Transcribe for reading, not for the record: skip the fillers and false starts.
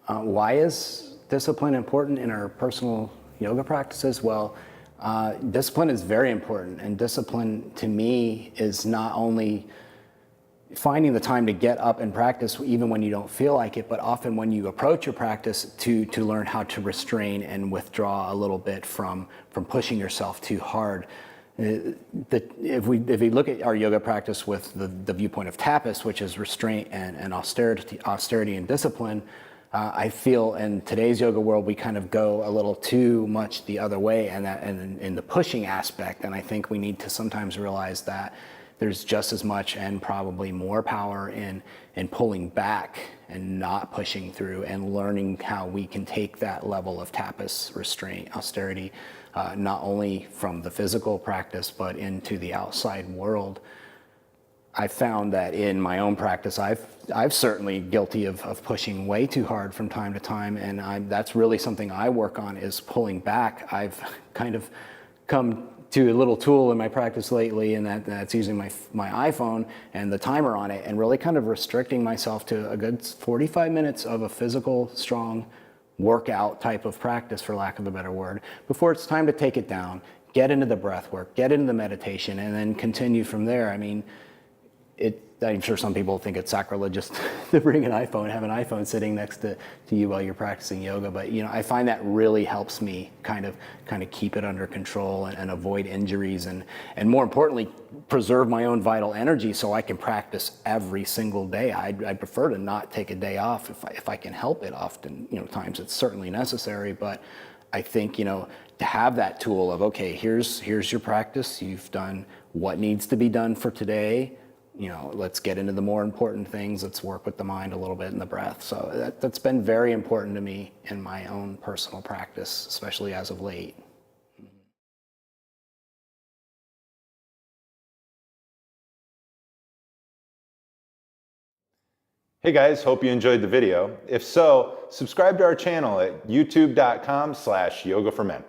Why is discipline important in our personal yoga practices? Well, discipline is very important, and discipline to me is not only finding the time to get up and practice even when you don't feel like it, but often when you approach your practice to learn how to restrain and withdraw a little bit from pushing yourself too hard. If we look at our yoga practice with the viewpoint of tapas, which is restraint and austerity and discipline, I feel in today's yoga world we kind of go a little too much the other way, and in the pushing aspect. And I think we need to sometimes realize that there's just as much and probably more power in pulling back and not pushing through, and learning how we can take that level of tapas, restraint, austerity, not only from the physical practice but into the outside world. I found that in my own practice, I've certainly guilty of pushing way too hard from time to time, and that's really something I work on, is pulling back. I've kind of come to a little tool in my practice lately, and that's using my iPhone and the timer on it, and really kind of restricting myself to a good 45 minutes of a physical, strong workout type of practice, for lack of a better word, before it's time to take it down, get into the breath work, get into the meditation, and then continue from there. I mean, I'm sure some people think it's sacrilegious to bring an iPhone, have an iPhone sitting next to you while you're practicing yoga, but I find that really helps me kind of keep it under control and avoid injuries, and more importantly, preserve my own vital energy so I can practice every single day. I'd prefer to not take a day off if I can help it. Often, times it's certainly necessary, but I think, to have that tool of, okay, here's your practice, you've done what needs to be done for today. Let's get into the more important things. Let's work with the mind a little bit and the breath. So that's been very important to me in my own personal practice, especially as of late. Hey guys, hope you enjoyed the video. If so, subscribe to our channel at youtube.com/yoga for men.